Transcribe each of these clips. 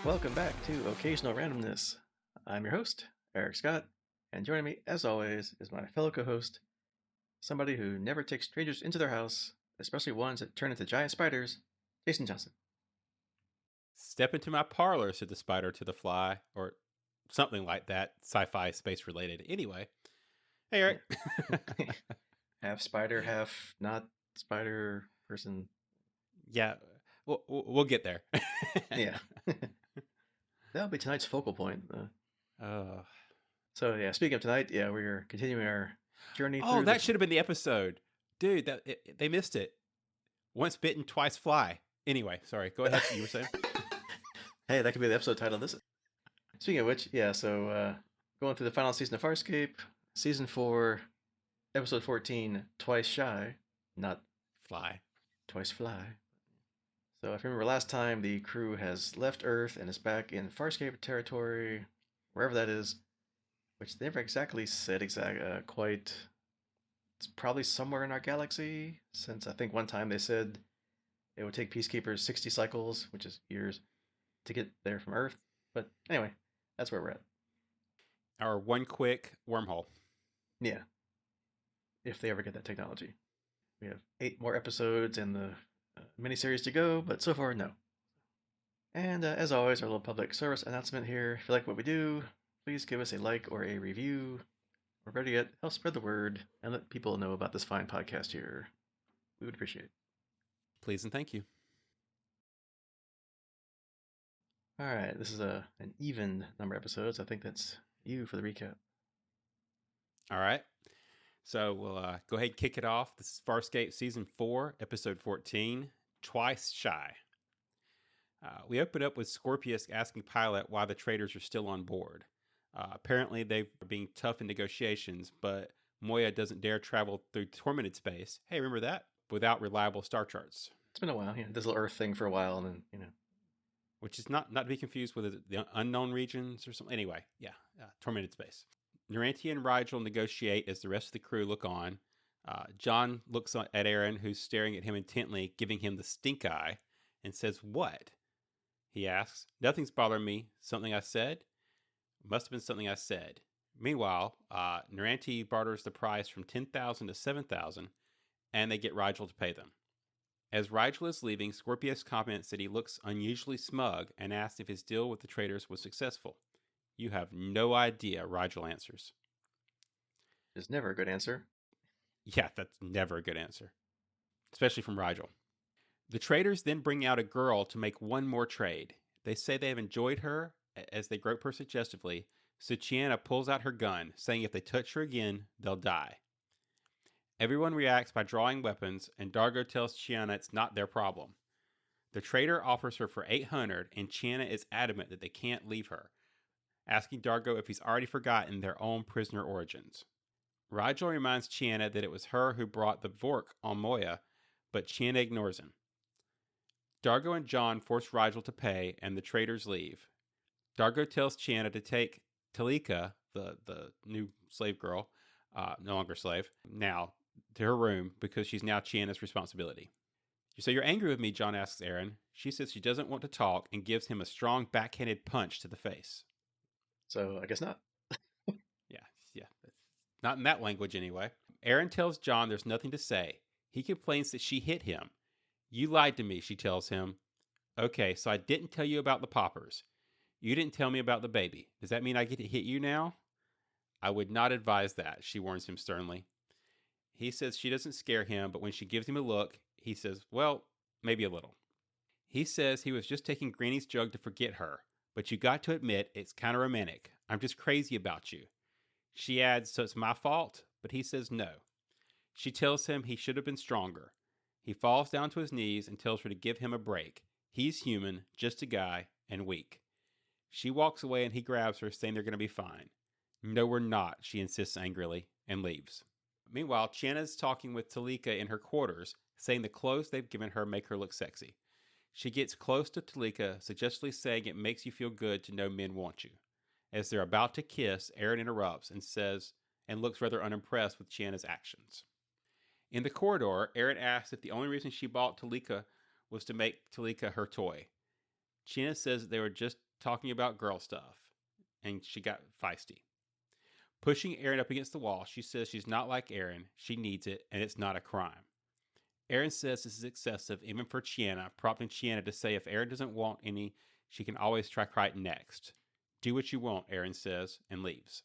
Welcome back to Occasional Randomness. I'm your host, Eric Scott, and joining me, as always, is my fellow co host, somebody who never takes strangers into their house, especially ones that turn into giant spiders, Jason Johnson. Step into my parlor, said the spider to the fly, or something like that, sci-fi space related. Anyway, hey Eric. Half spider, half not spider person. Yeah, we'll get there. Yeah. That'll be tonight's focal point. Oh, So, speaking of tonight, we're continuing our journey oh, through that should have been the episode, dude. They missed it. Once bitten, twice fly. Anyway, sorry. Go ahead. You were saying? Hey, that could be the episode title. This. Speaking of which, going through the final season of Farscape, season 4, episode 14, Twice Shy, not Fly. Twice Fly. So if you remember last time, the crew has left Earth and is back in Farscape territory, wherever that is, which they never exactly said quite. It's probably somewhere in our galaxy, since I think one time they said it would take Peacekeepers 60 cycles, which is years, to get there from Earth. But anyway, that's where we're at. Our one quick wormhole. Yeah. If they ever get that technology. We have 8 more episodes and the miniseries to go, but so far, no. And as always, our little public service announcement here. If you like what we do, please give us a like or a review. Or better yet, help spread the word and let people know about this fine podcast here. We would appreciate it. Please and thank you. All right, this is an even number of episodes. I think that's you for the recap. All right. So we'll go ahead and kick it off. This is Farscape Season 4, Episode 14, Twice Shy. We open up with Scorpius asking Pilot why the traders are still on board. Apparently, they're being tough in negotiations, but Moya doesn't dare travel through tormented space. Hey, remember that? Without reliable star charts. It's been a while. This little Earth thing for a while, and then, Which is not to be confused with the unknown regions or something. Anyway, tormented space. Naranti and Rigel negotiate as the rest of the crew look on. John looks at Aeryn, who's staring at him intently, giving him the stink eye, and says, "What?" He asks. "Nothing's bothering me. Something I said?" Must have been something I said. Meanwhile, Naranti barters the price from 10,000 to 7,000, and they get Rigel to pay them. As Rigel is leaving, Scorpius comments that he looks unusually smug and asks if his deal with the traders was successful. "You have no idea," Rigel answers. It's never a good answer. Yeah, that's never a good answer, especially from Rigel. The traders then bring out a girl to make one more trade. They say they have enjoyed her as they grope her suggestively, so Chiana pulls out her gun, saying if they touch her again, they'll die. Everyone reacts by drawing weapons, and Dargo tells Chiana it's not their problem. The trader offers her for 800, and Chiana is adamant that they can't leave her, asking Dargo if he's already forgotten their own prisoner origins. Rigel reminds Chiana that it was her who brought the Vork on Moya, but Chiana ignores him. Dargo and John force Rigel to pay, and the traders leave. Dargo tells Chiana to take Talika, the new slave girl, no longer slave, now, to her room because she's now Chiana's responsibility. "So you're angry with me?" John asks Aeryn. She says she doesn't want to talk and gives him a strong backhanded punch to the face. So I guess not. Yeah. Not in that language anyway. Aeryn tells John there's nothing to say. He complains that she hit him. "You lied to me," she tells him. "Okay, so I didn't tell you about the poppers. You didn't tell me about the baby. Does that mean I get to hit you now?" "I would not advise that," she warns him sternly. He says she doesn't scare him, but when she gives him a look, he says, well, maybe a little. He says he was just taking Granny's jug to forget her, but you got to admit it's kind of romantic. "I'm just crazy about you." She adds, "So it's my fault?" But he says no. She tells him he should have been stronger. He falls down to his knees and tells her to give him a break. He's human, just a guy, and weak. She walks away and he grabs her, saying they're going to be fine. "No, we're not," she insists angrily, and leaves. Meanwhile, Chiana's talking with Talika in her quarters, saying the clothes they've given her make her look sexy. She gets close to Talika, suggestively saying it makes you feel good to know men want you. As they're about to kiss, Aeryn interrupts and looks rather unimpressed with Chiana's actions. In the corridor, Aeryn asks if the only reason she bought Talika was to make Talika her toy. Chiana says that they were just talking about girl stuff, and she got feisty. Pushing Aeryn up against the wall, she says she's not like Aeryn, she needs it, and it's not a crime. Aeryn says this is excessive, even for Chiana, prompting Chiana to say if Aeryn doesn't want any, she can always try Crichton next. Do what you want, Aeryn says, and leaves.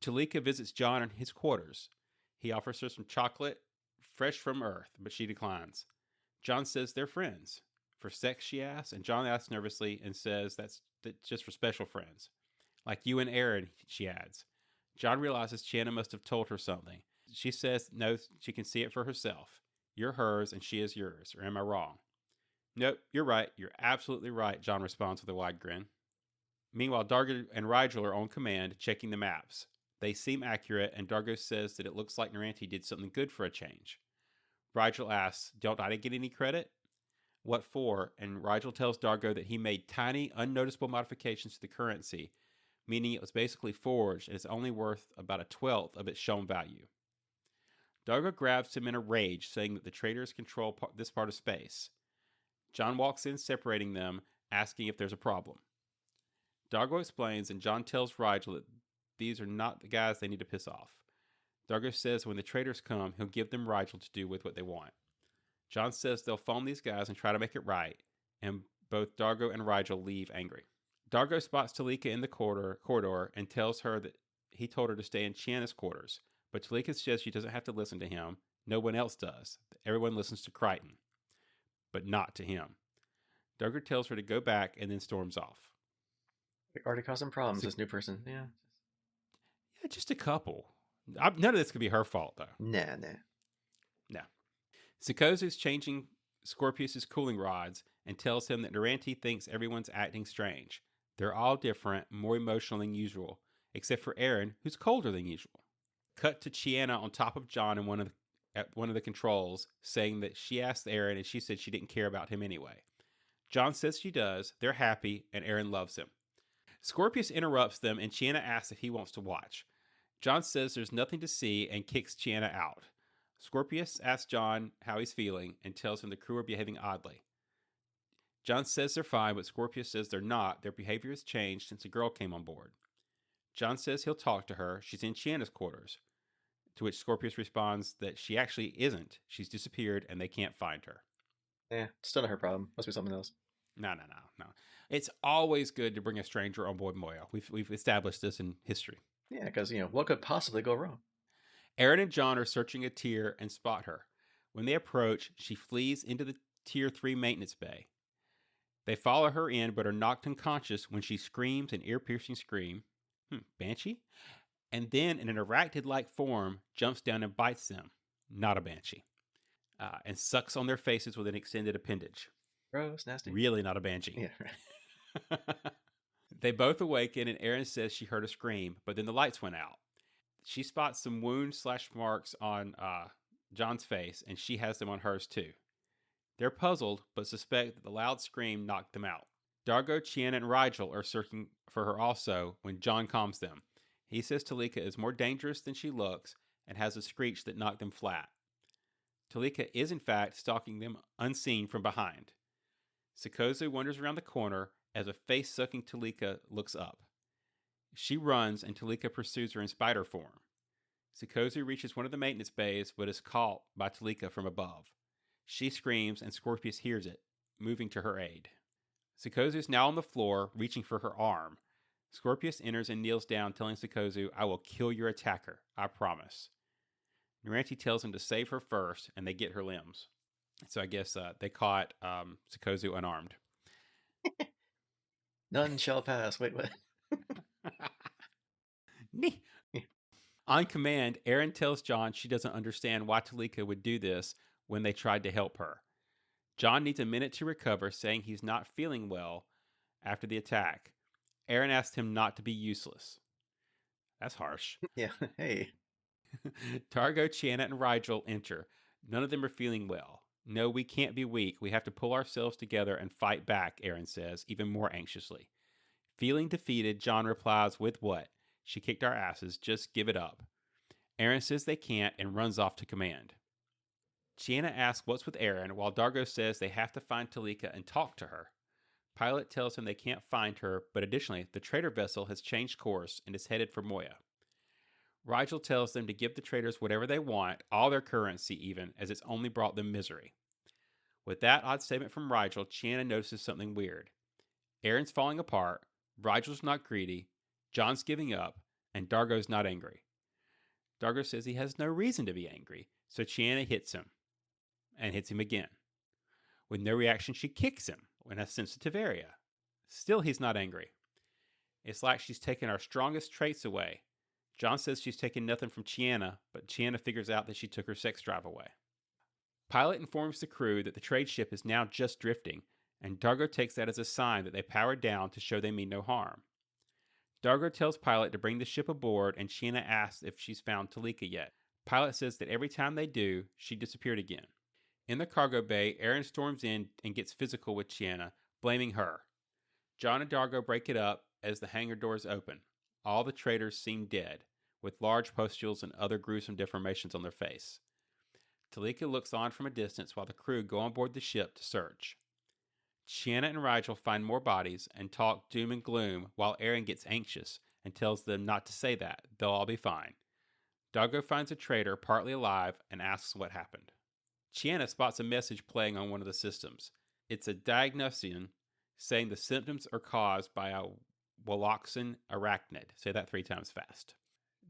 Talika visits John in his quarters. He offers her some chocolate, fresh from Earth, but she declines. John says they're friends. For sex, she asks, and John asks nervously and says that's just for special friends. Like you and Aeryn, she adds. John realizes Chiana must have told her something. She says no, she can see it for herself. You're hers and she is yours, or am I wrong? Nope, you're right. You're absolutely right, John responds with a wide grin. Meanwhile, Dargo and Rigel are on command, checking the maps. They seem accurate, and Dargo says that it looks like Naranti did something good for a change. Rigel asks, don't I get any credit? What for? And Rigel tells Dargo that he made tiny, unnoticeable modifications to the currency, meaning it was basically forged and is only worth about a 12th of its shown value. Dargo grabs him in a rage, saying that the traders control this part of space. John walks in, separating them, asking if there's a problem. Dargo explains, and John tells Rigel that these are not the guys they need to piss off. Dargo says when the traders come, he'll give them Rigel to do with what they want. John says they'll phone these guys and try to make it right, and both Dargo and Rigel leave angry. Dargo spots Talika in the corridor and tells her that he told her to stay in Chiana's quarters, but Talika says she doesn't have to listen to him. No one else does. Everyone listens to Crichton, but not to him. Dargo tells her to go back and then storms off. We already caused some problems, this new person. Yeah. Yeah, just a couple. None of this could be her fault, though. Nah. No. Sikozu's changing Scorpius' cooling rods and tells him that Naranti thinks everyone's acting strange. They're all different, more emotional than usual, except for Aeryn, who's colder than usual. Cut to Chiana on top of John at one of the controls, saying that she asked Aeryn and she said she didn't care about him anyway. John says she does, they're happy, and Aeryn loves him. Scorpius interrupts them, and Chiana asks if he wants to watch. John says there's nothing to see and kicks Chiana out. Scorpius asks John how he's feeling and tells him the crew are behaving oddly. John says they're fine, but Scorpius says they're not. Their behavior has changed since a girl came on board. John says he'll talk to her. She's in Chiana's quarters. To which Scorpius responds that she actually isn't. She's disappeared and they can't find her. Yeah, still not her problem. Must be something else. No. It's always good to bring a stranger on board Moya. We've established this in history. Yeah, because, what could possibly go wrong? Aeryn and John are searching a tier and spot her. When they approach, she flees into the Tier 3 maintenance bay. They follow her in, but are knocked unconscious when she screams an ear-piercing scream. Banshee? And then, in an arachnid-like form, jumps down and bites them. Not a banshee. And sucks on their faces with an extended appendage. Gross, nasty. Really not a banshee. Yeah, right. They both awaken, and Aeryn says she heard a scream, but then the lights went out. She spots some wounds/marks on John's face, and she has them on hers too. They're puzzled, but suspect that the loud scream knocked them out. Dargo, Chiana, and Rigel are searching for her also when John calms them. He says Talika is more dangerous than she looks and has a screech that knocked them flat. Talika is in fact stalking them unseen from behind. Sikozu wanders around the corner as a face-sucking Talika looks up. She runs and Talika pursues her in spider form. Sikozu reaches one of the maintenance bays but is caught by Talika from above. She screams and Scorpius hears it, moving to her aid. Sikozu is now on the floor, reaching for her arm. Scorpius enters and kneels down, telling Sikozu, I will kill your attacker, I promise. Naranti tells him to save her first, and they get her limbs. So I guess they caught Sikozu unarmed. None shall pass. Wait, what? On command, Aeryn tells John she doesn't understand why Talika would do this when they tried to help her. John needs a minute to recover, saying he's not feeling well after the attack. Aeryn asks him not to be useless. That's harsh. Yeah, hey. Dargo, Chiana, and Rigel enter. None of them are feeling well. No, we can't be weak. We have to pull ourselves together and fight back, Aeryn says, even more anxiously. Feeling defeated, John replies with what? She kicked our asses. Just give it up. Aeryn says they can't and runs off to command. Chiana asks what's with Aeryn, while Dargo says they have to find Talika and talk to her. Pilot tells him they can't find her, but additionally, the trader vessel has changed course and is headed for Moya. Rigel tells them to give the traders whatever they want, all their currency even, as it's only brought them misery. With that odd statement from Rigel, Chiana notices something weird. Aeryn's falling apart, Rigel's not greedy, John's giving up, and Dargo's not angry. Dargo says he has no reason to be angry, so Chiana hits him, and hits him again. With no reaction, she kicks him in a sensitive area. Still, he's not angry. It's like she's taken our strongest traits away. John says she's taken nothing from Chiana, but Chiana figures out that she took her sex drive away. Pilot informs the crew that the trade ship is now just drifting, and Dargo takes that as a sign that they powered down to show they mean no harm. Dargo tells Pilot to bring the ship aboard, and Chiana asks if she's found Talika yet. Pilot says that every time they do, she disappeared again. In the cargo bay, Aeryn storms in and gets physical with Chiana, blaming her. John and Dargo break it up as the hangar doors open. All the traders seem dead, with large pustules and other gruesome deformations on their face. Talika looks on from a distance while the crew go on board the ship to search. Chiana and Rigel find more bodies and talk doom and gloom while Aeryn gets anxious and tells them not to say that. They'll all be fine. Dargo finds a trader partly alive and asks what happened. Chiana spots a message playing on one of the systems. It's a diagnosian saying the symptoms are caused by a Waloxan arachnid. Say that 3 times fast.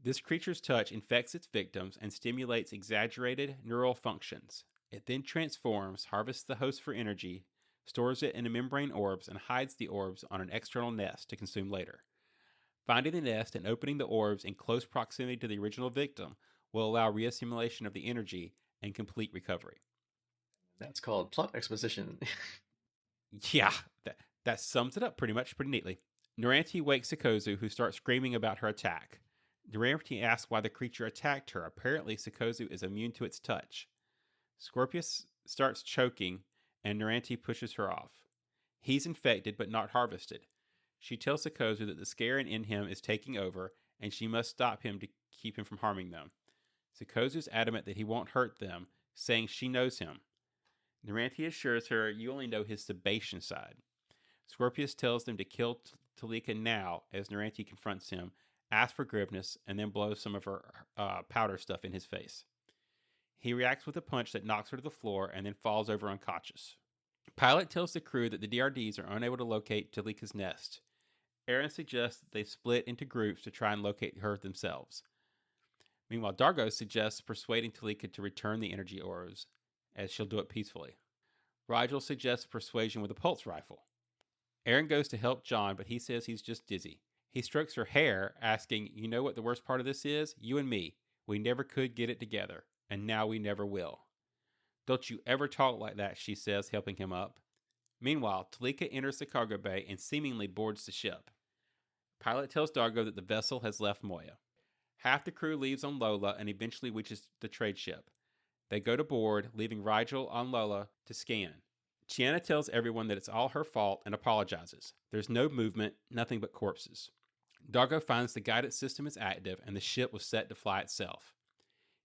This creature's touch infects its victims and stimulates exaggerated neural functions. It then transforms, harvests the host for energy, stores it in a membrane orbs, and hides the orbs on an external nest to consume later. Finding the nest and opening the orbs in close proximity to the original victim will allow reassimilation of the energy and complete recovery. That's called plot exposition. Yeah, that sums it up pretty neatly. Naranti wakes Sikozu, who starts screaming about her attack. Naranti asks why the creature attacked her. Apparently, Sikozu is immune to its touch. Scorpius starts choking, and Naranti pushes her off. He's infected, but not harvested. She tells Sikozu that the Scaran in him is taking over, and she must stop him to keep him from harming them. Sikozu's adamant that he won't hurt them, saying she knows him. Naranti assures her you only know his Sebacean side. Scorpius tells them to kill Talika now as Naranti confronts him, asks for forgiveness, and then blows some of her powder stuff in his face. He reacts with a punch that knocks her to the floor and then falls over unconscious. Pilot tells the crew that the DRDs are unable to locate Talika's nest. Aeryn suggests that they split into groups to try and locate her themselves. Meanwhile, Dargo suggests persuading Talika to return the energy orbs, as she'll do it peacefully. Rigel suggests persuasion with a pulse rifle. Aeryn goes to help John, but he says he's just dizzy. He strokes her hair, asking, "You know what the worst part of this is? You and me. We never could get it together, and now we never will." "Don't you ever talk like that," she says, helping him up. Meanwhile, Talika enters the cargo bay and seemingly boards the ship. Pilot tells Dargo that the vessel has left Moya. Half the crew leaves on Lola and eventually reaches the trade ship. They go to board, leaving Rigel on Lola to scan. Chiana tells everyone that it's all her fault and apologizes. There's no movement, nothing but corpses. Dargo finds the guidance system is active and the ship was set to fly itself.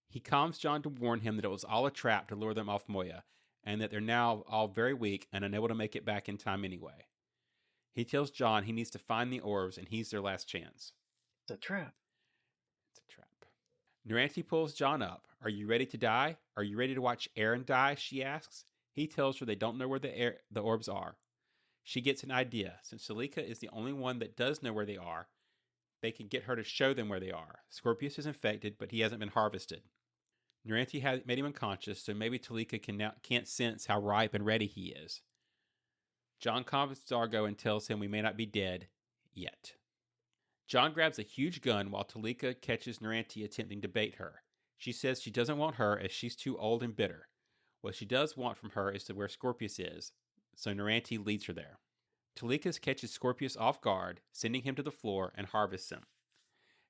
He calms John to warn him that it was all a trap to lure them off Moya, and that they're now all very weak and unable to make it back in time anyway. He tells John he needs to find the orbs and he's their last chance. It's a trap. It's a trap. Naranti pulls John up. "Are you ready to die? Are you ready to watch Aeryn die?" she asks. He tells her they don't know where the orbs are. She gets an idea. Since Talika is the only one that does know where they are, they can get her to show them where they are. Scorpius is infected, but he hasn't been harvested. Naranti had made him unconscious, so maybe Talika can't sense how ripe and ready he is. John calms Dargo and tells him we may not be dead yet. John grabs a huge gun while Talika catches Naranti attempting to bait her. She says she doesn't want her as she's too old and bitter. What she does want from her is to where Scorpius is, so Naranti leads her there. Talika catches Scorpius off guard, sending him to the floor and harvests him.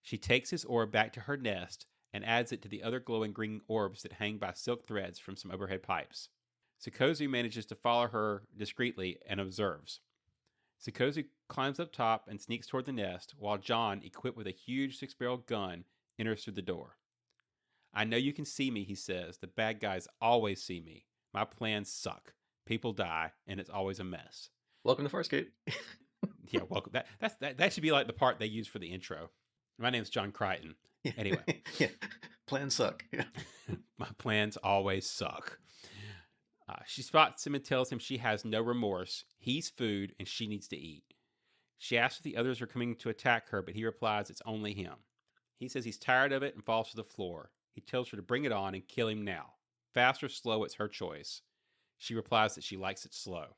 She takes his orb back to her nest and adds it to the other glowing green orbs that hang by silk threads from some overhead pipes. Sikozu manages to follow her discreetly and observes. Sikozu climbs up top and sneaks toward the nest, while John, equipped with a huge 6-barrel gun, enters through the door. "I know you can see me," he says. "The bad guys always see me. My plans suck. People die, and it's always a mess. Welcome to Farscape. Yeah, welcome. That should be like the part they use for the intro. My name's John Crichton. Yeah. Anyway, Yeah. Plans suck. Yeah. my plans always suck. She spots him and tells him she has no remorse. He's food and she needs to eat. She asks if the others are coming to attack her, but he replies it's only him. He says he's tired of it and falls to the floor. He tells her to bring it on and kill him now. Fast or slow, it's her choice. She replies that she likes it slow.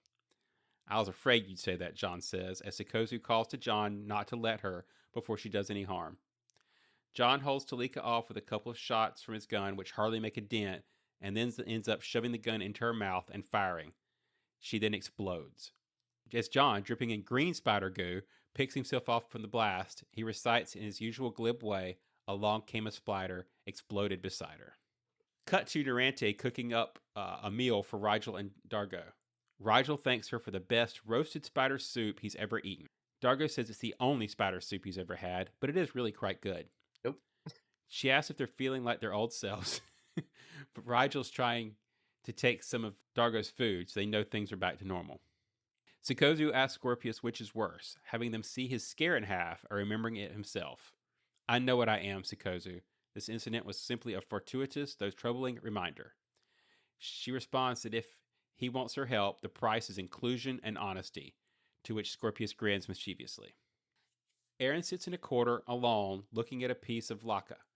I was afraid you'd say that, John says, as Sikozu calls to John not to let her before she does any harm. John holds Talika off with a couple of shots from his gun, which hardly make a dent, and then ends up shoving the gun into her mouth and firing. She then explodes. As John, dripping in green spider goo, picks himself off from the blast, he recites in his usual glib way, "Along came a spider, exploded beside her." Cut to Durante cooking up a meal for Rigel and Dargo. Rigel thanks her for the best roasted spider soup he's ever eaten. Dargo says it's the only spider soup he's ever had, but it is really quite good. Nope. She asks if they're feeling like their old selves, but Rigel's trying to take some of Dargo's food so they know things are back to normal. Sikozu asks Scorpius which is worse, having them see his scare in half or remembering it himself. "I know what I am, Sikozu. This incident was simply a fortuitous, though troubling reminder." She responds that if he wants her help, the price is inclusion and honesty, to which Scorpius grins mischievously. Aeryn sits in a corner, alone, looking at a piece of lacquer.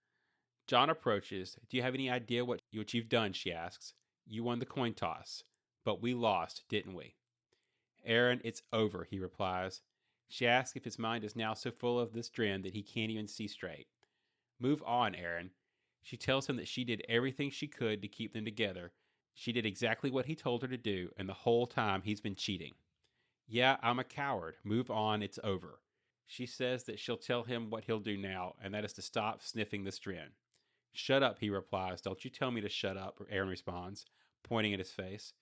John approaches. "Do you have any idea what you've done?" she asks. "You won the coin toss, but we lost, didn't we?" "Aeryn, it's over," he replies. She asks if his mind is now so full of this dream that he can't even see straight. "Move on, Aeryn." She tells him that she did everything she could to keep them together. She did exactly what he told her to do, and the whole time he's been cheating. "Yeah, I'm a coward. Move on, it's over." She says that she'll tell him what he'll do now, and that is to stop sniffing the Stren. "Shut up," he replies. "Don't you tell me to shut up," Aeryn responds, pointing at his face.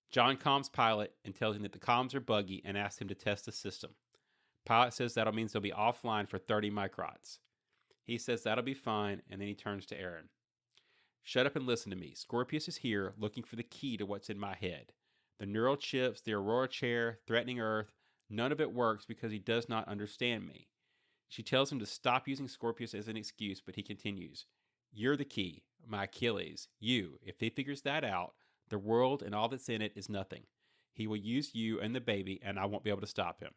John calms Pilot and tells him that the comms are buggy and asks him to test the system. Pilot says that'll mean they'll be offline for 30 microns. He says that'll be fine, and then he turns to Aeryn. "Shut up and listen to me. Scorpius is here, looking for the key to what's in my head. The neural chips, the Aurora chair, threatening Earth, none of it works because he does not understand me." She tells him to stop using Scorpius as an excuse, but he continues. "You're the key, my Achilles. You. If he figures that out, the world and all that's in it is nothing. He will use you and the baby, and I won't be able to stop him."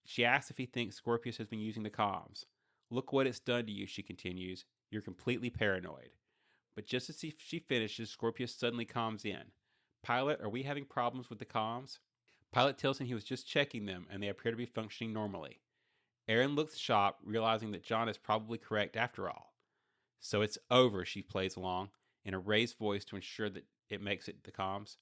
She asks if he thinks Scorpius has been using the comms. "Look what it's done to you," she continues. "You're completely paranoid." But just as she finishes, Scorpius suddenly calms in. "Pilot, are we having problems with the comms?" Pilot tells him he was just checking them, and they appear to be functioning normally. Aeryn looks shocked, realizing that John is probably correct after all. "So it's over," she plays along, in a raised voice to ensure that it makes it the comms.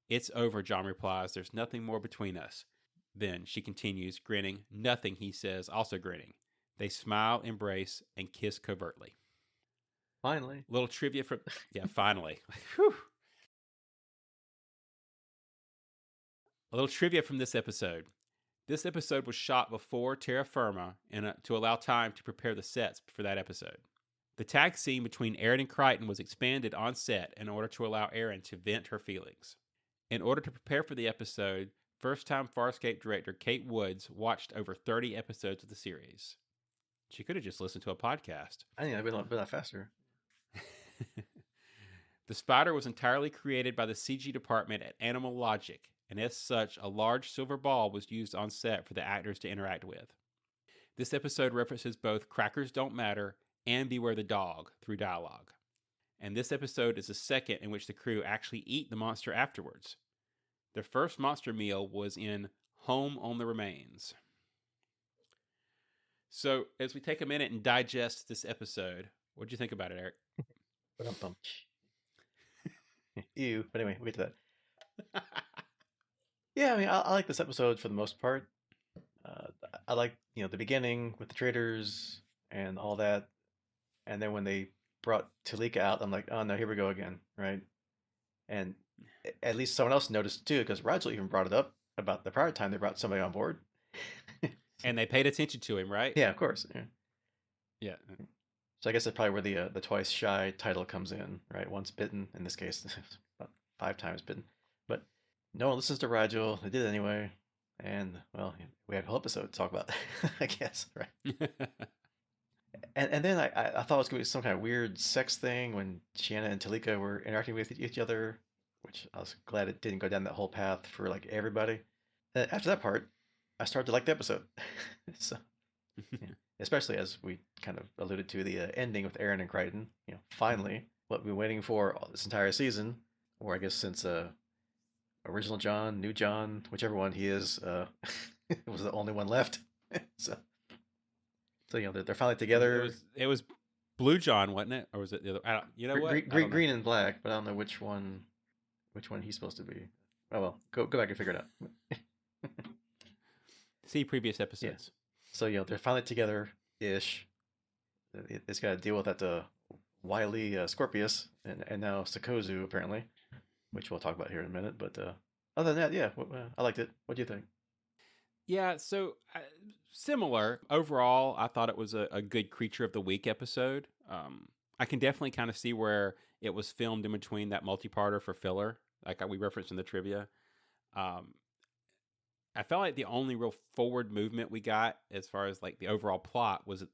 "It's over," John replies. "There's nothing more between us." Then she continues, grinning. "Nothing," he says, also grinning. They smile, embrace, and kiss covertly. Finally. Little trivia from... Yeah, finally. Whew. A little trivia from this episode. This episode was shot before Terra Firma to allow time to prepare the sets for that episode. The tag scene between Aeryn and Crichton was expanded on set in order to allow Aeryn to vent her feelings. In order to prepare for the episode, first-time Farscape director Kate Woods watched over 30 episodes of the series. She could have just listened to a podcast. I think I've been a lot faster. The spider was entirely created by the CG department at Animal Logic, and as such, a large silver ball was used on set for the actors to interact with. This episode references both Crackers Don't Matter and Beware the Dog through dialogue. And this episode is the second in which the crew actually eat the monster afterwards. Their first monster meal was in Home on the Remains. So, as we take a minute and digest this episode, what did you think about it, Eric? Ew. But anyway, we'll get to that. Yeah, I mean, I like this episode for the most part. I like, the beginning with the traders and all that. And then when they brought Talika out, I'm like, oh no, here we go again, right? And at least someone else noticed too, because Rigel even brought it up about the prior time they brought somebody on board. And they paid attention to him, right? Yeah, of course. Yeah. Yeah. So I guess that's probably where the twice shy title comes in, right? Once bitten, in this case, about 5 times bitten. But no one listens to Rigel. They did it anyway. And, well, we have a whole episode to talk about, I guess, right? And then I thought it was going to be some kind of weird sex thing when Shanna and Talika were interacting with each other, which I was glad it didn't go down that whole path for like everybody. After that part, I started to like the episode. So, yeah. Especially as we kind of alluded to the ending with Aeryn and Crichton. Finally, what we've been waiting for all this entire season, or I guess since original John, new John, whichever one he is, was the only one left. so, so they're finally together. It was Blue John, wasn't it, or was it the other? You know what? I don't know. Green and black, but I don't know which one he's supposed to be. Oh well, go back and figure it out. See previous Yeah. episodes. So they're finally together ish. It's got to deal with that wily Scorpius and now Sakozu apparently, which we'll talk about here in a minute. But other than that, yeah, I liked it. What do you think? Yeah, so similar overall. I thought it was a good Creature of the Week episode. I can definitely kind of see where it was filmed in between that multi-parter for filler, like we referenced in the trivia. Um, I felt like the only real forward movement we got as far as like the overall plot was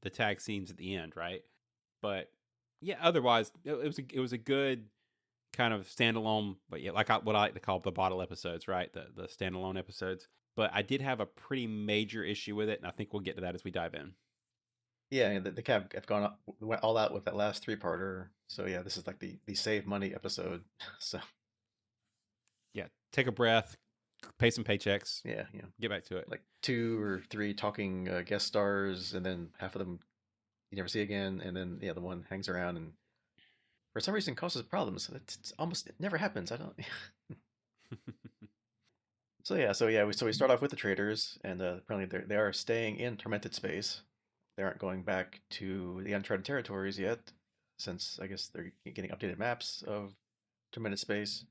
the tag scenes at the end, right? But yeah, otherwise it was a good kind of standalone, but yeah, like what I like to call the bottle episodes, right? The standalone episodes. But I did have a pretty major issue with it, and I think we'll get to that as we dive in. Yeah, and the cab have gone went all out with that last three-parter. So yeah, this is like the save money episode. So Yeah, take a breath, pay some paychecks, yeah, get back to it. like two or three talking guest stars, and then half of them you never see again, and then the one hangs around and for some reason causes problems. It never happens. I don't. So we start off with the traders, and apparently they are staying in Tormented Space. They aren't going back to the uncharted territories yet, since I guess they're getting updated maps of Tormented Space,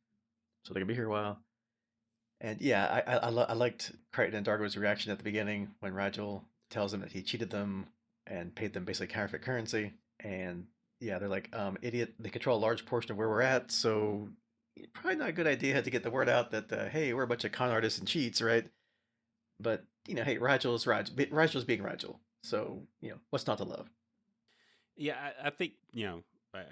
so they're gonna be here a while. And yeah, I liked Crichton and Dargo's reaction at the beginning when Rigel tells them that he cheated them and paid them basically counterfeit currency. And yeah, they're like, idiot, they control a large portion of where we're at, so probably not a good idea to get the word out that, hey, we're a bunch of con artists and cheats, right? But, hey, Rigel's being Rigel. So, what's not to love? Yeah, I think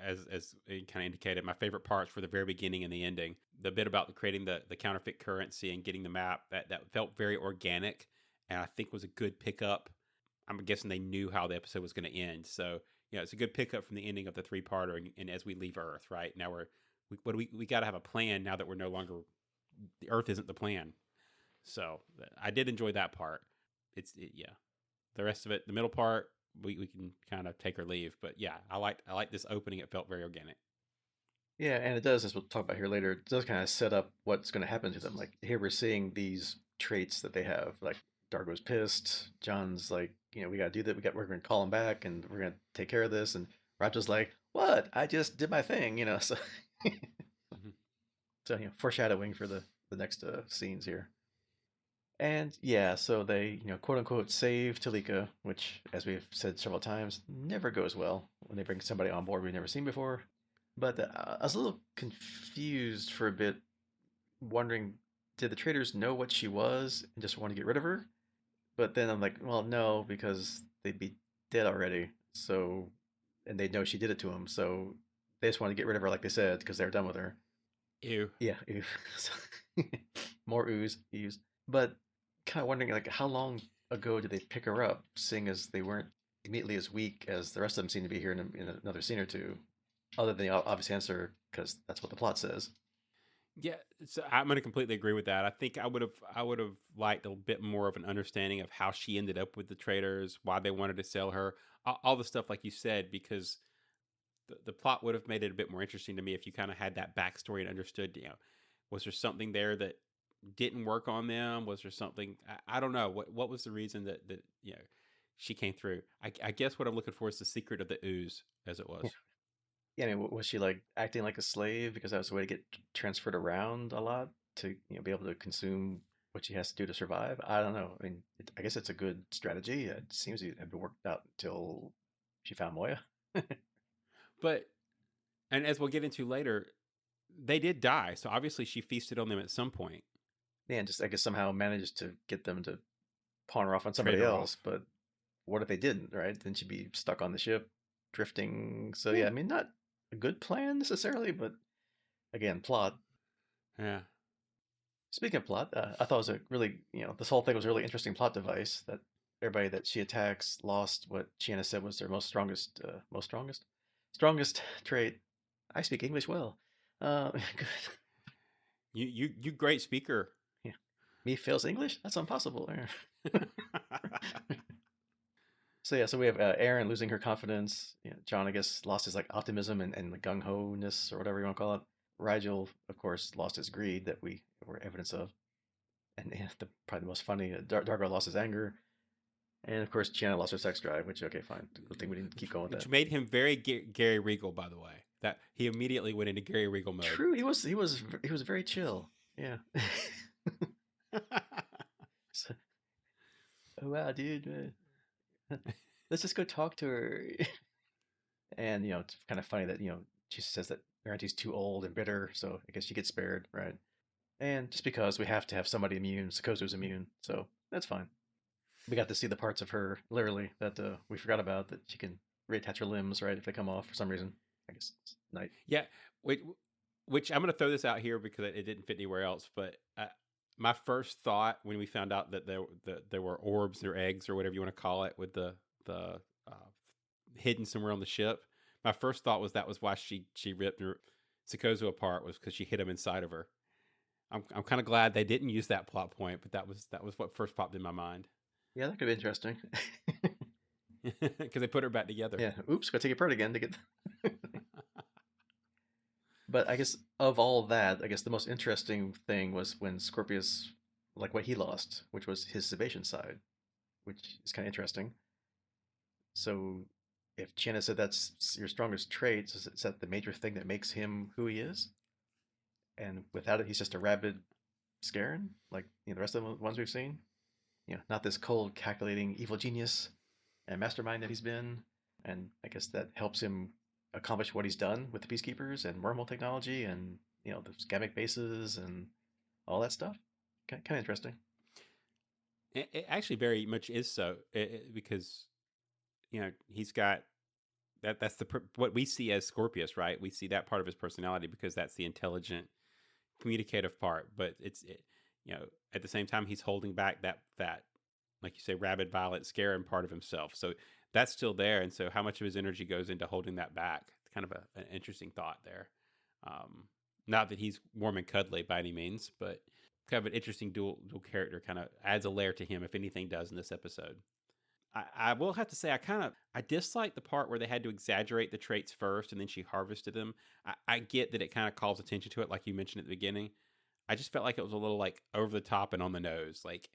as it kind of indicated, my favorite parts were the very beginning and the ending. The bit about creating the counterfeit currency and getting the map that felt very organic, and I think was a good pickup. I'm guessing they knew how the episode was going to end, so it's a good pickup from the ending of the three-parter. And as we leave Earth, right now we got to have a plan now that we're no longer the Earth isn't the plan. So I did enjoy that part. Yeah. The rest of it, the middle part, we can kind of take or leave. But yeah, I like this opening. It felt very organic. Yeah, and it does, as we'll talk about here later, it does kind of set up what's going to happen to them. Like, here we're seeing these traits that they have. Like, Dargo's pissed. John's like, we got to do that. We're going to call him back and we're going to take care of this. And Roger's like, what? I just did my thing. So, Mm-hmm. so foreshadowing for the next scenes here. And yeah, so they, quote unquote, save Talika, which, as we've said several times, never goes well when they bring somebody on board we've never seen before. But I was a little confused for a bit, wondering, did the traders know what she was and just want to get rid of her? But then I'm like, well, no, because they'd be dead already. So, and they know she did it to them. So they just want to get rid of her, like they said, because they're done with her. Ew. Yeah, ew. More ooze. But kind of wondering, like, how long ago did they pick her up, seeing as they weren't immediately as weak as the rest of them seem to be here in another scene or two, other than the obvious answer, because that's what the plot says. Yeah, so I'm going to completely agree with that. I think I would have liked a bit more of an understanding of how she ended up with the traders, why they wanted to sell her, all the stuff like you said, because the plot would have made it a bit more interesting to me if you kind of had that backstory and understood. Was there something there that didn't work on them? Was there something I don't know? What was the reason that she came through? I guess what I'm looking for is the secret of the ooze, as it was. Yeah, I mean, was she like acting like a slave because that was the way to get transferred around a lot to be able to consume what she has to do to survive? I don't know. I mean, I guess it's a good strategy. It seems to have worked out until she found Moya. But and as we'll get into later, they did die, so obviously she feasted on them at some point. Yeah, and just I guess somehow managed to get them to pawn her off on Trade somebody her else. off. But what if they didn't, right? Then she'd be stuck on the ship, drifting. So yeah, Yeah. I mean, not a good plan necessarily, but again, plot. Yeah. Speaking of plot, I thought it was a really, this whole thing was a really interesting plot device that everybody that she attacks lost what Chiana said was their strongest trait. I speak English well. Good. You great speaker. Yeah. Me fails English? That's impossible. So yeah, so we have Aeryn losing her confidence. John, I guess, lost his like optimism and the gung ho ness or whatever you want to call it. Rigel, of course, lost his greed that we were evidence of, and probably the most funny, Dargo lost his anger, and of course, Chiana lost her sex drive. Which okay, fine, good thing we didn't keep going with that. Which made him very Gary Regal, by the way. That he immediately went into Gary Regal mode. True, he was very chill. Yeah. So, oh wow, dude, let's just go talk to her. And it's kind of funny that she says that Guarantee's too old and bitter, so I guess she gets spared, right? And just because we have to have somebody immune, Sakozu's immune, so that's fine. We got to see the parts of her literally that we forgot about, that she can reattach her limbs, right, if they come off for some reason. I guess it's night. Yeah, which I'm going to throw this out here because it didn't fit anywhere else. But my first thought when we found out that there were orbs or eggs or whatever you want to call it with the hidden somewhere on the ship, my first thought was that was why she ripped Sakozu apart, was because she hid him inside of her. I'm kind of glad they didn't use that plot point, but that was what first popped in my mind. Yeah, that could be interesting. Because they put her back together. Yeah, oops, gotta take it apart again to get. But I guess of all that, I guess the most interesting thing was when Scorpius, like what he lost, which was his Sebation side, which is kind of interesting. So if Chiana said that's your strongest trait, is that the major thing that makes him who he is? And without it, he's just a rabid Scaran, like the rest of the ones we've seen. Not this cold, calculating evil genius and mastermind that he's been. And I guess that helps him accomplish what he's done with the Peacekeepers and wormhole technology and the Gamic bases and all that stuff. Kind of interesting. It actually very much is so, because he's got that's what we see as Scorpius, right? We see that part of his personality because that's the intelligent, communicative part. But at the same time, he's holding back that like you say, rabid, violent, scaring part of himself. So that's still there, and so how much of his energy goes into holding that back? It's kind of an interesting thought there. Not that he's warm and cuddly by any means, but kind of an interesting dual character. Kind of adds a layer to him, if anything does in this episode. I will have to say I dislike the part where they had to exaggerate the traits first and then she harvested them. I get that it kind of calls attention to it, like you mentioned at the beginning. I just felt like it was a little like over the top and on the nose. Like,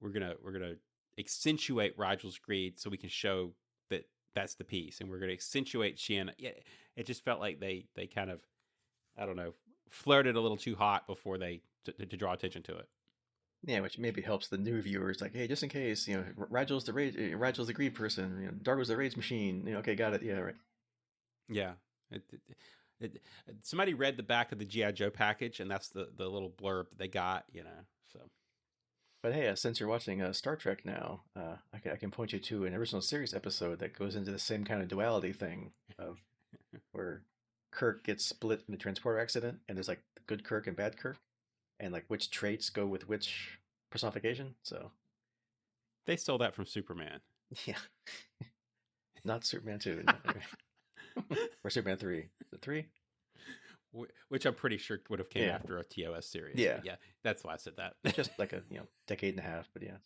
we're gonna accentuate Rigel's greed so we can show that that's the piece, and we're gonna accentuate Chiana. Yeah, it just felt like they kind of, I don't know, flirted a little too hot before they to draw attention to it. Yeah, which maybe helps the new viewers. Like, hey, just in case, Rigel's the rage, Rigel's the greed person. Dargo's the rage machine. Okay, got it. Yeah, right. Yeah. Somebody read the back of the G.I. Joe package, and that's the little blurb they got, so. But hey, since you're watching Star Trek now, I can point you to an original series episode that goes into the same kind of duality thing of where Kirk gets split in a transporter accident, and there's like the good Kirk and bad Kirk, and like which traits go with which personification. So they stole that from Superman. Yeah, not Superman 2, or Superman 3. Is it 3? Which I'm pretty sure would have came after a TOS series. Yeah, but yeah, that's why I said that. Just like a decade and a half, but yeah.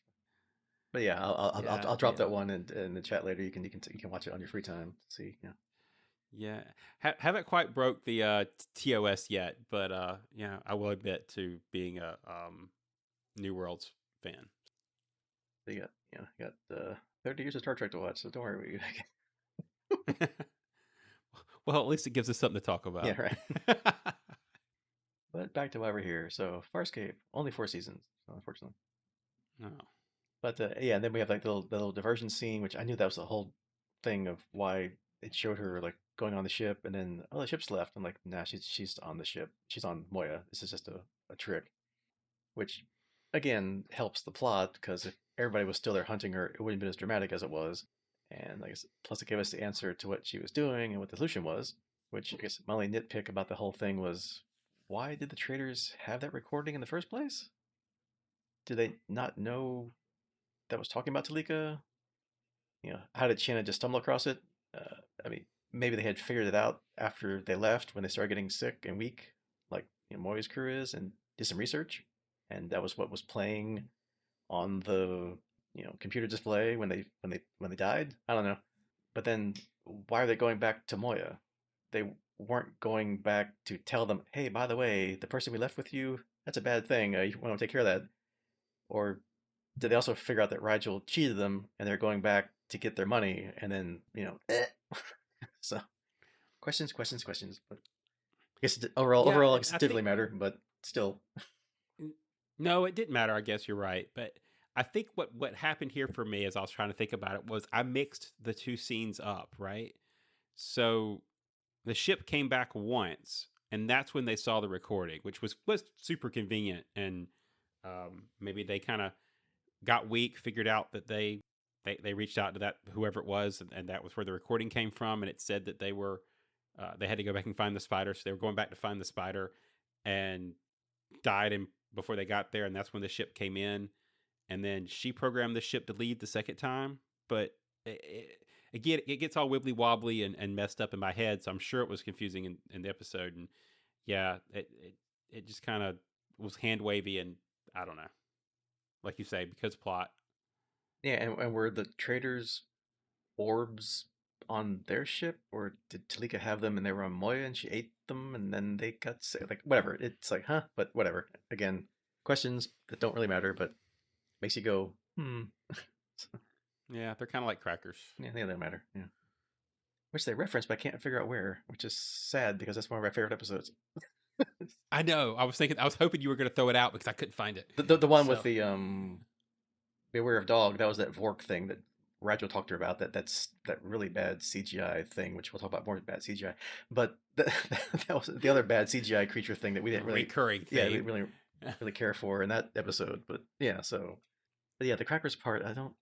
But yeah, I'll drop that one in the chat later. You can watch it on your free time. See, yeah. Yeah, haven't quite broke the TOS yet, but I will admit to being a New Worlds fan. You got 30 years of Star Trek to watch, so don't worry. Well, at least it gives us something to talk about. Yeah, right. But back to why we're here. So Farscape, only 4 seasons, unfortunately. No. But yeah, and then we have like the little diversion scene, which I knew that was the whole thing of why it showed her like going on the ship, and then the ship's left. I'm like, nah, she's on the ship. She's on Moya. This is just a trick, which again helps the plot because if everybody was still there hunting her, it wouldn't have been as dramatic as it was. And I guess plus it gave us the answer to what she was doing and what the solution was. Which I guess my only nitpick about the whole thing was, why did the traders have that recording in the first place? Did they not know that was talking about Talika? How did Shanna just stumble across it? I mean, maybe they had figured it out after they left when they started getting sick and weak, like Moya's crew is, and did some research, and that was what was playing on the computer display when they died. I don't know, but then why are they going back to Moya? They weren't going back to tell them, hey, by the way, the person we left with you, that's a bad thing. You want to take care of that, or did they also figure out that Rigel cheated them and they're going back to get their money and then, so questions, questions, questions. But I guess Yeah, overall, I guess it I didn't think really matter, but still. no, it didn't matter. I guess you're right, but I think what happened here for me as I was trying to think about it was I mixed the two scenes up, right? So the ship came back once, and that's when they saw the recording, which was super convenient. And maybe they kind of got weak, figured out that they reached out to that whoever it was, and that was where the recording came from. And it said that they had to go back and find the spider, so they were going back to find the spider, and died before they got there, and that's when the ship came in. And then she programmed the ship to leave the second time, but again, it gets all wibbly wobbly and messed up in my head. So I'm sure it was confusing in the episode, and yeah, it just kind of was hand wavy, and I don't know, like you say, because plot. Yeah, and were the traders orbs on their ship, or did Talika have them and they were on Moya and she ate them and then they got sick? Like, whatever. It's like, huh? But whatever. Again, questions that don't really matter, but makes you go, hmm. Yeah, they're kind of like crackers. Yeah, they don't matter. Yeah. Which they reference, but I can't figure out where, which is sad because that's one of my favorite episodes. I know. I was hoping you were going to throw it out because I couldn't find it. The one with So the Beware of Dog, that was that Vork thing that Rachel talked to her about. That's that really bad CGI thing, which we'll talk about more bad CGI. But that was the other bad CGI creature thing that we didn't really, recurring yeah, we theme. didn't really care for in that episode. But yeah, but yeah, the Crackers part, I don't know.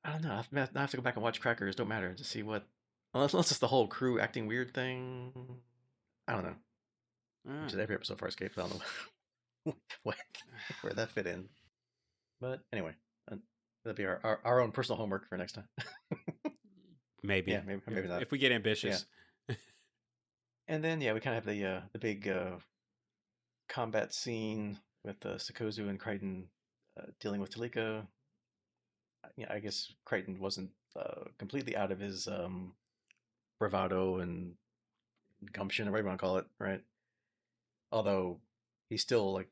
I have to go back and watch Crackers. Don't matter to see what, unless it's the whole crew acting weird thing. I don't know. Which is every episode of Farscape. I don't know where that fit in. But anyway, that'll be our own personal homework for next time. Maybe. Yeah, maybe not. If we get ambitious. Yeah. And then yeah, we kind of have the big combat scene with Sikozu and Crichton dealing with Talika. Yeah, I guess Crichton wasn't completely out of his bravado and gumption or whatever you want to call it, right? Although he's still like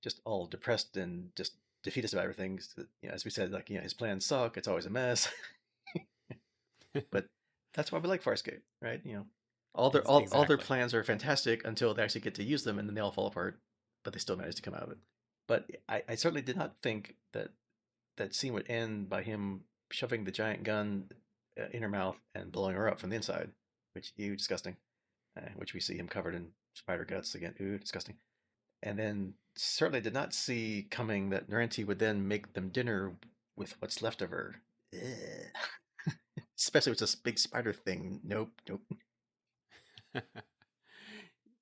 just all depressed and just defeatist about everything. As we said, like his plans suck. It's always a mess. But that's why we like Farscape, right? All their plans are fantastic until they actually get to use them, and then they all fall apart. But they still manage to come out of it. But I certainly did not think that scene would end by him shoving the giant gun in her mouth and blowing her up from the inside, which ew, disgusting. Which we see him covered in spider guts again. Ooh, disgusting. And then certainly did not see coming that Narenti would then make them dinner with what's left of her. Especially with this big spider thing. Nope.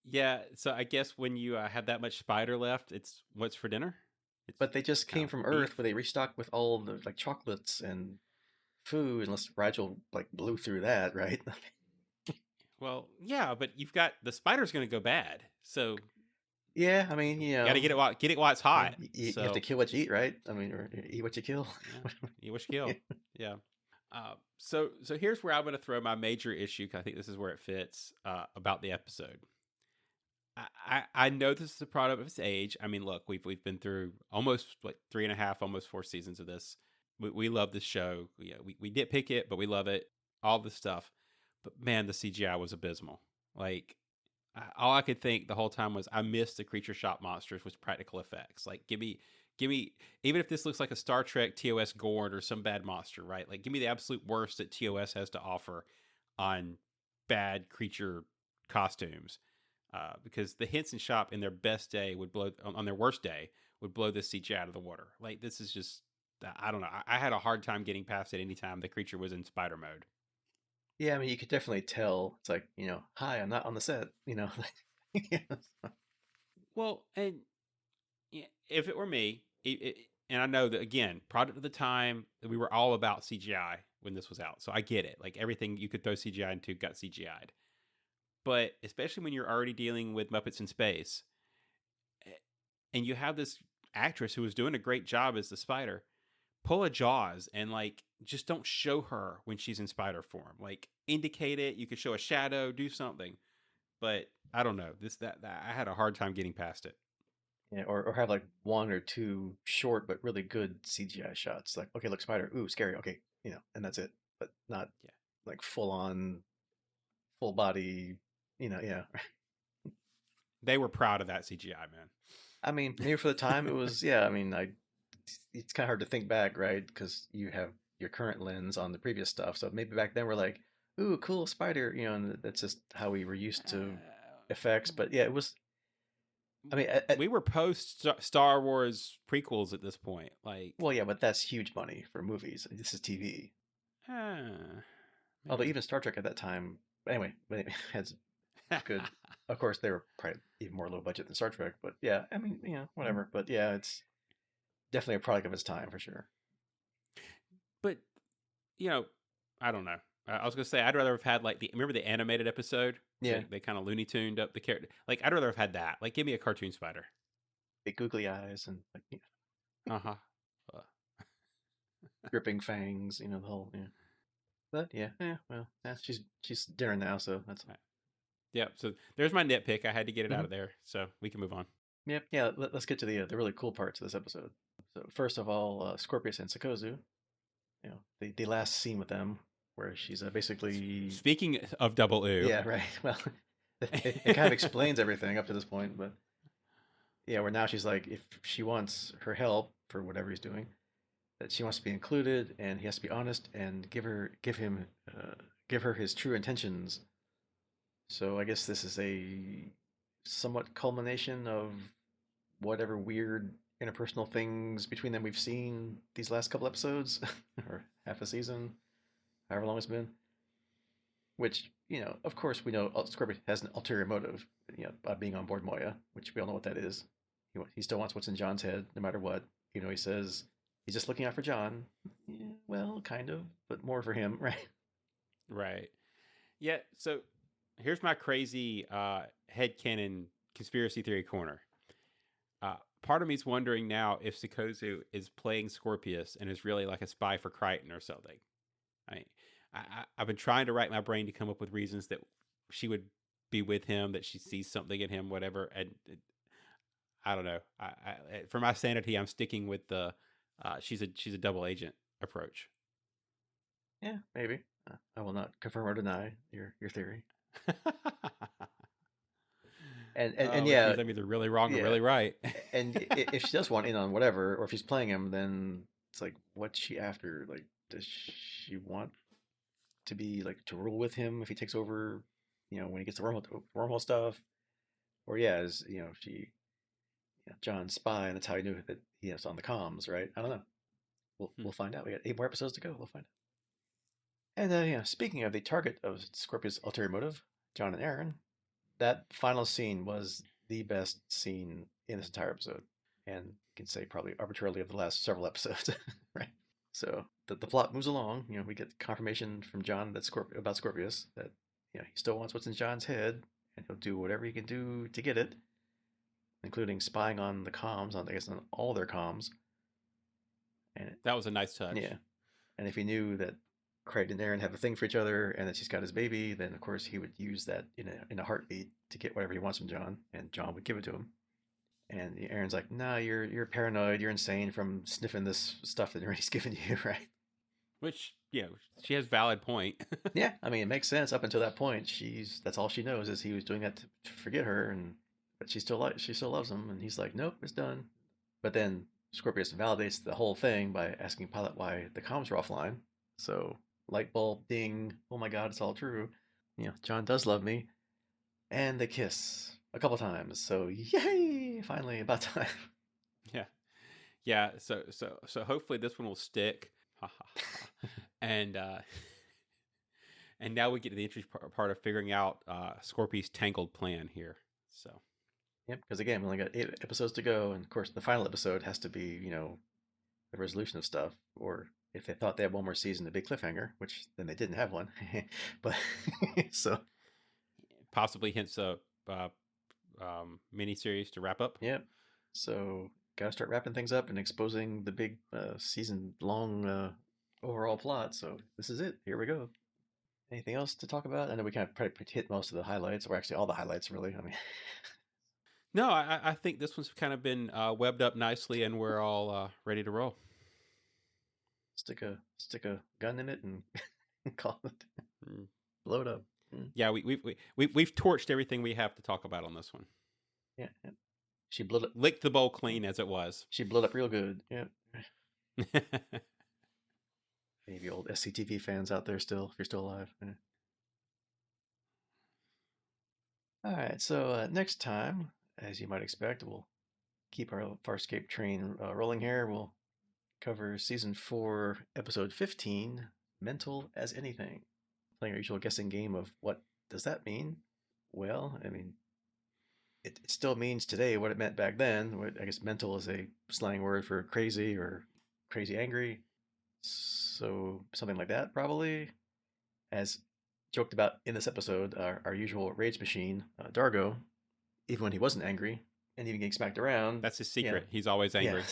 Yeah, so I guess when you have that much spider left, it's what's for dinner? But they just came from Earth where they restocked with all the like chocolates and food, unless Rigel like blew through that, right? Well, yeah, but you've got the spider's going to go bad, so yeah, I mean, got to get it while it's hot. You have to kill what you eat, right? I mean, or eat what you kill. Yeah, eat what you kill. Yeah. So here's where I'm going to throw my major issue. 'Cause I think this is where it fits about the episode. I know this is a product of its age. I mean, look, we've been through almost 3.5, almost 4 seasons of this. We love this show. Yeah, we nitpick it, but we love it. All this stuff. But man, the CGI was abysmal. Like all I could think the whole time was I missed the creature shop monsters with practical effects. Like give me even if this looks like a Star Trek TOS Gorn or some bad monster, right? Like give me the absolute worst that TOS has to offer on bad creature costumes. Because the Henson shop in their best day would blow, on their worst day, would blow this CGI out of the water. Like, this is just, I don't know. I had a hard time getting past it anytime the creature was in spider mode. Yeah, I mean, you could definitely tell. It's like, hi, I'm not on the set. Yeah. Well, and yeah, if it were me, and I know that, again, product of the time, we were all about CGI when this was out. So I get it. Like, everything you could throw CGI into got CGI'd. But especially when you're already dealing with Muppets in Space, and you have this actress who was doing a great job as the spider, pull a Jaws and, like, just don't show her when she's in spider form. Like, indicate it. You could show a shadow, do something. But I don't know. That I had a hard time getting past it. Yeah, or have like one or two short but really good CGI shots. Like, okay, look, spider, ooh, scary. Okay, and that's it. But not Yeah. like full on, full body. Yeah. They were proud of that CGI, man. I mean, maybe for the time it was. Yeah, I mean, it's kind of hard to think back, right? Because you have your current lens on the previous stuff. So maybe back then we're like, ooh, cool spider. And that's just how we were used to effects. But yeah, it was. I mean, We were post Star Wars prequels at this point. Like, well, yeah, but that's huge money for movies. This is TV. Although maybe. even Star Trek at that time, anyway, has good. Of course, they were probably even more low budget than Star Trek, but yeah, I mean, whatever. But yeah, it's definitely a product of its time for sure. But, you know, I don't know. I was gonna say I'd rather have had, like, remember the animated episode? Yeah, They kind of Looney Tuned up the character. Like, I'd rather have had that. Like, give me a cartoon spider. big googly eyes and like Uh huh. dripping fangs. The whole yeah. But yeah, well, yeah, she's Darren now, so that's. Yeah. So there's my nitpick. I had to get it out Mhm. of there, so we can move on. Yep, yeah. Let's get to the really cool parts of this episode. So first of all, Scorpius and Sikozu. The last scene with them where she's basically. Speaking of double ooh, Yeah, right. Well, it kind of explains everything up to this point, but yeah, where now she's like, if she wants her help for whatever he's doing, that she wants to be included, and he has to be honest and give her his true intentions. So I guess this is a somewhat culmination of whatever weird interpersonal things between them we've seen these last couple episodes, or half a season, however long it's been. Which, of course, we know Scorpius has an ulterior motive, by being on board Moya, which we all know what that is. He still wants what's in John's head, no matter what. He says he's just looking out for John. Yeah, well, kind of, but more for him, right? right? Yeah. So here's my crazy headcanon conspiracy theory corner. Part of me's wondering now if Sikozu is playing Scorpius and is really like a spy for Crichton or something. I, I've been trying to rack my brain to come up with reasons that she would be with him, that she sees something in him, whatever. And I don't know. For my sanity, I'm sticking with the she's a double agent approach. Yeah, maybe. I will not confirm or deny your theory. And Which yeah, means I'm either really wrong or yeah. really right. And if she does want in on whatever, or if she's playing him, then it's like, what's she after? Like, does she want to be like to rule with him if he takes over? When he gets the wormhole stuff, or yeah, is she John's spy, and that's how he knew that he was on the comms, right? I don't know. We'll find out. We got 8 more episodes to go. We'll find out. And speaking of the target of Scorpius' ulterior motive, John and Aeryn, that final scene was the best scene in this entire episode, and you can say probably arbitrarily of the last several episodes, right? So the plot moves along. We get confirmation from John about Scorpius that he still wants what's in John's head, and he'll do whatever he can do to get it, including spying on the comms, I guess on all their comms. And That was a nice touch. yeah, and if he knew that Craig and Aaron have a thing for each other, and that she's got his baby, then of course he would use that in a heartbeat to get whatever he wants from John, and John would give it to him. And Aaron's like, "Nah, you're paranoid. You're insane from sniffing this stuff that he's given you, right?" Which, she has valid point. Yeah, I mean, it makes sense up until that point. That's all she knows is he was doing that to forget her, but she still loves him, and he's like, "Nope, it's done." But then Scorpius validates the whole thing by asking Pilot why the comms were offline. So light bulb ding! Oh my God, it's all true. John does love me, and they kiss a couple times. So yay! Finally, about time. Yeah. Yeah, so hopefully this one will stick. Ha ha ha. And and now we get to the interesting part of figuring out Scorpion's tangled plan here. So Yep, because again, we only got 8 episodes to go, and of course, the final episode has to be, the resolution of stuff. Or if they thought they had one more season, the big cliffhanger, which then they didn't have one. But so, possibly hints a mini series to wrap up. yep. So, gotta start wrapping things up and exposing the big season-long overall plot. So this is it. Here we go. Anything else to talk about? I know we kind of probably hit most of the highlights, or actually all the highlights, really. I mean, No, I think this one's kind of been webbed up nicely, and we're all ready to roll. stick a gun in it and call it, Mm. blow it up. Yeah, we've torched everything we have to talk about on this one. Yeah, yeah. She blew up. Licked the bowl clean as it was. She blew up real good. Yeah. Any of you old SCTV fans out there still, if you're still alive. Yeah. All right, so next time, as you might expect, we'll keep our Farscape train rolling here. We'll cover season 4, episode 15, Mental as Anything. Playing our usual guessing game of what does that mean? Well, I mean, it still means today what it meant back then. I guess mental is a slang word for crazy or crazy angry. So something like that, probably. As joked about in this episode, our usual rage machine, Dargo, even when he wasn't angry and even getting smacked around. That's his secret. He's always angry.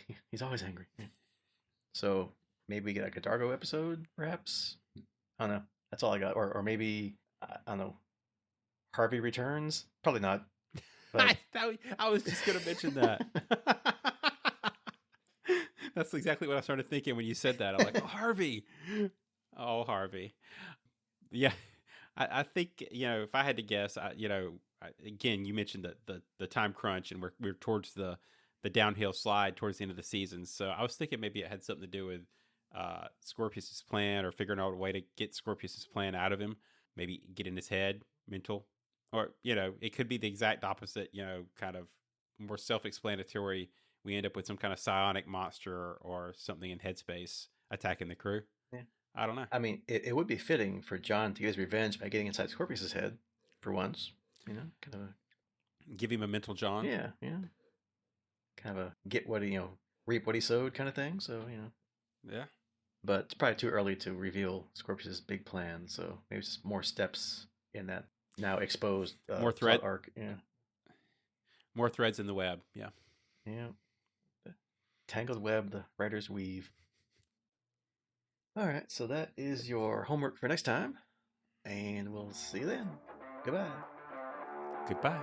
Yeah, he's always angry. So maybe we get like a Dargo episode, perhaps. I don't know. That's all I got. Or maybe, I don't know, Harvey returns? Probably not. But I was just going to mention that. That's exactly what I started thinking when you said that. I'm like, oh, Harvey. Oh, Harvey. Yeah. I think, if I had to guess, again, you mentioned the time crunch, and we're towards the downhill slide towards the end of the season. So I was thinking maybe it had something to do with Scorpius's plan, or figuring out a way to get Scorpius's plan out of him, maybe get in his head, mental, or it could be the exact opposite, kind of more self-explanatory. We end up with some kind of psionic monster or something in headspace attacking the crew. yeah. I don't know. I mean, it would be fitting for John to get his revenge by getting inside Scorpius's head for once. Kind of Give him a mental John. yeah, yeah. Kind of a get what he, reap what he sowed kind of thing. So, Yeah. But it's probably too early to reveal Scorpius's big plan. So maybe it's just more steps in that now exposed more thread arc. Yeah. More threads in the web. Yeah. Yeah. The tangled web the writers weave. All right, so that is your homework for next time, and we'll see you then. Goodbye. Goodbye.